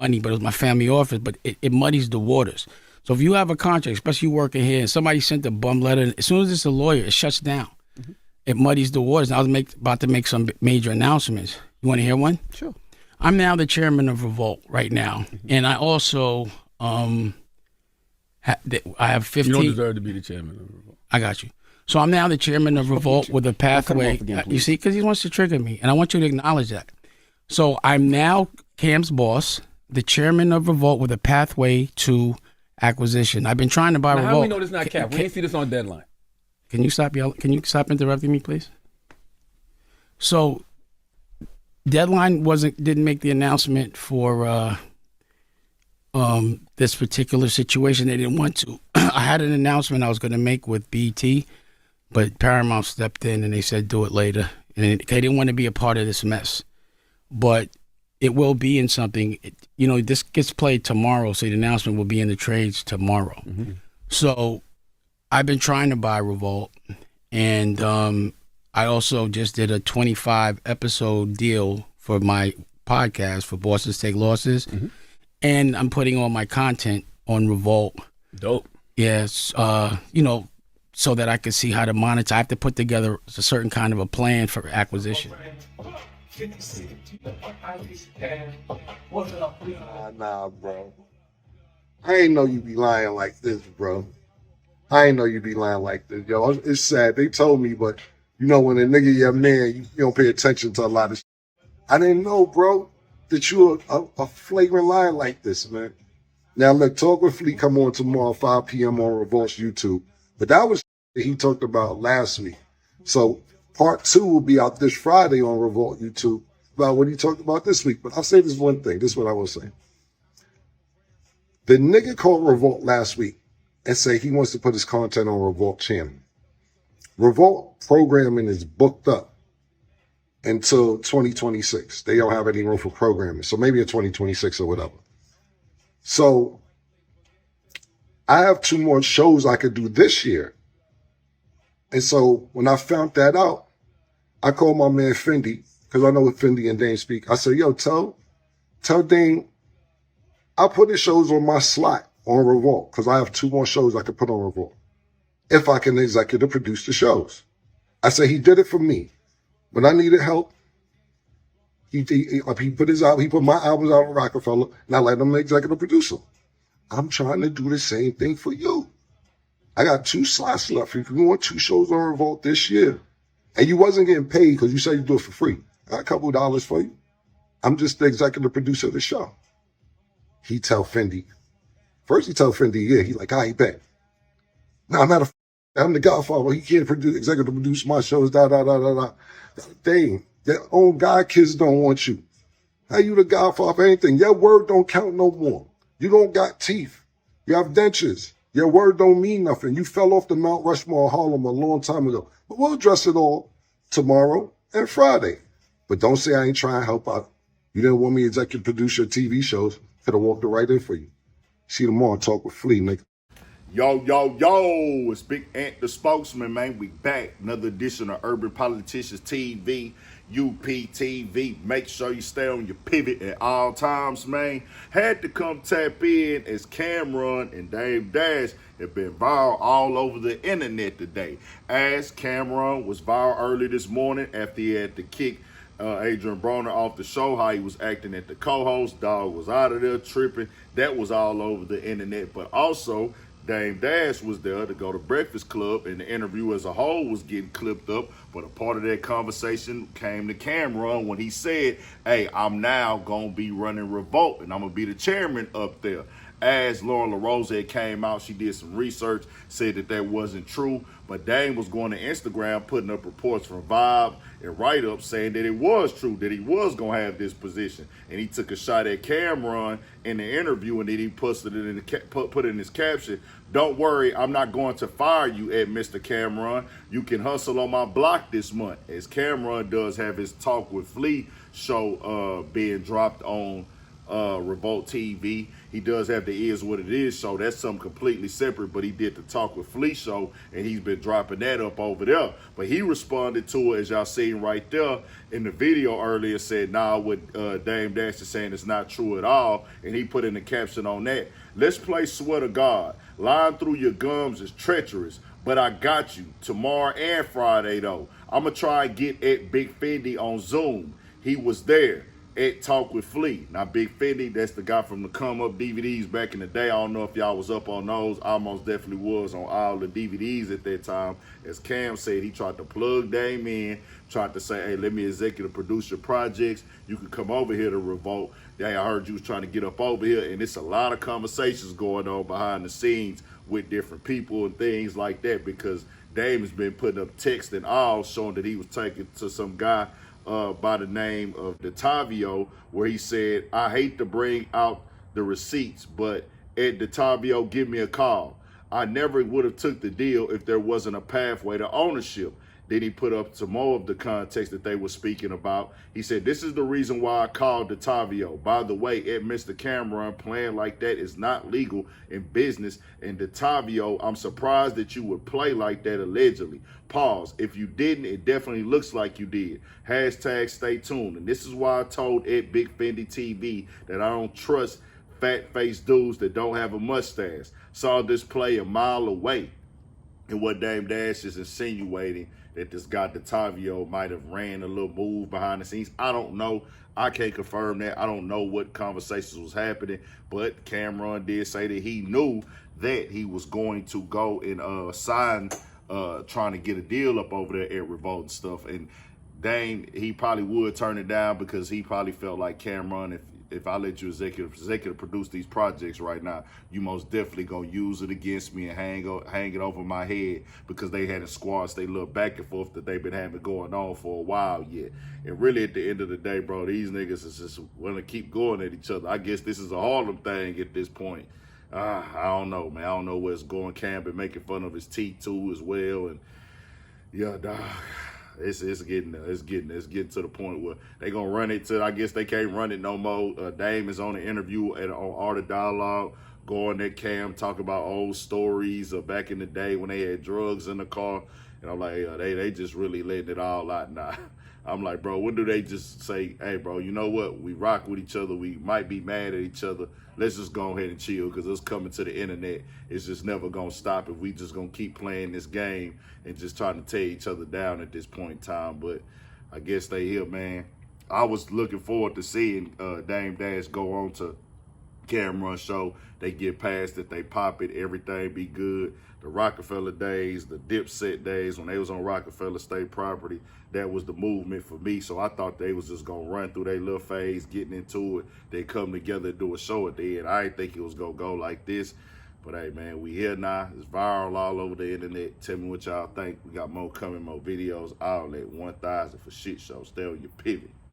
money, but it was my family office, but it muddies the waters. So if you have a contract, especially you working here, and somebody sent a bum letter, as soon as it's a lawyer, it shuts down. It muddies the waters. And I was about to make some major announcements. You want to hear one? Sure. I'm now the chairman of Revolt right now, and I also I have 15. You don't deserve to be the chairman of Revolt. I got you. So I'm now the chairman of Revolt with a pathway. Again, You see, because he wants to trigger me, and I want you to acknowledge that. So I'm now Cam's boss, the chairman of Revolt with a pathway to acquisition. I've been trying to buy Now, Revolt. how do we know this is not cap? We ain't see this on deadline. Can you stop yelling? Can you stop interrupting me, please? So, deadline didn't make the announcement for this particular situation. They didn't want to. I had an announcement I was going to make with BT, but Paramount stepped in and they said do it later, and they didn't want to be a part of this mess. But it will be in something. This gets played tomorrow, so the announcement will be in the trades tomorrow. So. I've been trying to buy Revolt, and I also just did a 25-episode deal for my podcast for Bosses Take Losses, and I'm putting all my content on Revolt. Dope. Yes, so that I can see how to monetize. I have to put together a certain kind of a plan for acquisition. Nah, bro. I ain't know you be lying like this, bro. I ain't know you be lying like this, yo. It's sad. They told me, but when a nigga your man, you don't pay attention to a lot of shit. I didn't know, bro, that you a flagrant liar like this, man. Now, look, Talk with Fleet come on tomorrow, 5 p.m. on Revolt's YouTube. But that was that he talked about last week. So part 2 will be out this Friday on Revolt YouTube about what he talked about this week. But I'll say this one thing. This is what I will say. The nigga called Revolt last week and say he wants to put his content on Revolt channel. Revolt programming is booked up until 2026. They don't have any room for programming. So maybe in 2026 or whatever. So I have 2 more shows I could do this year. And so when I found that out, I called my man Fendi, because I know what Fendi and Dane speak. I said, yo, tell Dane, I'll put his shows on my slot on Revolt, because I have 2 more shows I could put on Revolt if I can executive produce the shows. I said he did it for me. When I needed help, he put my albums out on Rockefeller, and I let him executive produce them. I'm trying to do the same thing for you. I got 2 slots left. If you want 2 shows on Revolt this year, and you wasn't getting paid because you said you do it for free, I got a couple of dollars for you. I'm just the executive producer of the show. He tell Fendi, yeah, he like, he bet. No, I'm the Godfather. He can't executive produce my shows, Dang, their own God kids don't want you. How you the Godfather for anything? Your word don't count no more. You don't got teeth. You have dentures. Your word don't mean nothing. You fell off the Mount Rushmore of Harlem a long time ago. But we'll address it all tomorrow and Friday. But don't say I ain't trying to help out. You didn't want me to executive produce your TV shows. Could have walked it right in for you. See you tomorrow. Talk with Flea, nigga. Yo, it's Big Ant the spokesman, man. We back. Another edition of Urban Politicians TV, UPTV. Make sure you stay on your pivot at all times, man. Had to come tap in as Cameron and Dave Dash have been viral all over the internet today. As Cameron was viral early this morning after he had to kick Adrian Broner off the show, how he was acting at the co-host. Dog was out of there tripping. That was all over the internet. But also, Dame Dash was there to go to Breakfast Club, and the interview as a whole was getting clipped up. But a part of that conversation came to Cameron when he said, hey, I'm now going to be running Revolt, and I'm going to be the chairman up there. As Lauren LaRose came out, she did some research, said that wasn't true. But Dame was going to Instagram, putting up reports from Vibe and write-ups saying that it was true, that he was going to have this position. And he took a shot at Cameron in the interview, and then he posted it put in his caption, don't worry, I'm not going to fire you at Mr. Cameron. You can hustle on my block this month. As Cameron does have his Talk with Flea show being dropped on Revolt TV. He does have the Is What It Is show. That's something completely separate, but he did the Talk with Flea show, and he's been dropping that up over there. But he responded to it, as y'all seen right there in the video earlier, said, nah, what Dame Dash is saying is not true at all, and he put in the caption on that, let's play Swear to God. Lying through your gums is treacherous, but I got you. Tomorrow and Friday, though. I'm going to try and get at Big Fendi on Zoom. He was there at Talk with Flea. Now, Big Fendi, that's the guy from the Come Up DVDs back in the day. I don't know if y'all was up on those. I most definitely was on all the DVDs at that time. As Cam said, he tried to plug Dame in, tried to say, hey, let me executive produce your projects. You can come over here to Revolt. Hey, I heard you was trying to get up over here, and it's a lot of conversations going on behind the scenes with different people and things like that, because Dame has been putting up text and all showing that he was taken to some guy by the name of Detavio, where he said, I hate to bring out the receipts, but Ed Detavio, give me a call. I never would have took the deal if there wasn't a pathway to ownership. Then he put up some more of the context that they were speaking about. He said, this is the reason why I called Detavio. By the way, Ed Mr. Cameron, playing like that is not legal in business. And Detavio, I'm surprised that you would play like that allegedly. Pause. If you didn't, it definitely looks like you did. Hashtag stay tuned. And this is why I told Ed Big Fendi TV that I don't trust fat-faced dudes that don't have a mustache. Saw this play a mile away. And what Dame Dash is insinuating that this guy Detavio might have ran a little move behind the scenes. I don't know. I can't confirm that. I don't know what conversations was happening, but Cameron did say that he knew that he was going to go and sign, trying to get a deal up over there at Revolt and stuff. And Dame, he probably would turn it down because he probably felt like, Cameron, if I let you executive produce these projects right now, you most definitely gonna use it against me and hang it over my head, because they had a squash they look back and forth that they've been having going on for a while yet. And really at the end of the day, bro, these niggas is just wanna keep going at each other. I guess this is a Harlem thing at this point. I don't know, man. I don't know where it's going. Cam been making fun of his teeth too as well, and yeah, dog. It's getting there. It's getting to the point where they gonna run it to, I guess they can't run it no more. Dame is on an interview on Art of Dialogue, going at Cam, talk about old stories of back in the day when they had drugs in the car. And I'm like, they just really letting it all out now. I'm like, bro, when do they just say, hey, bro, you know what? We rock with each other. We might be mad at each other. Let's just go ahead and chill, because us coming to the internet is just never going to stop if we just going to keep playing this game and just trying to tear each other down at this point in time. But I guess they here, man. I was looking forward to seeing Dame Dash go on to Cameron show. They get past it, they pop it, everything be good. The Rockefeller days, the Dipset days, when they was on Rockefeller State property, that was the movement for me. So I thought they was just gonna run through their little phase, getting into it. They come together and do a show at the end. I didn't think it was gonna go like this. But hey, man, we here now. It's viral all over the internet. Tell me what y'all think. We got more coming, more videos, all at 1,000 for shit show. Stay on your pivot.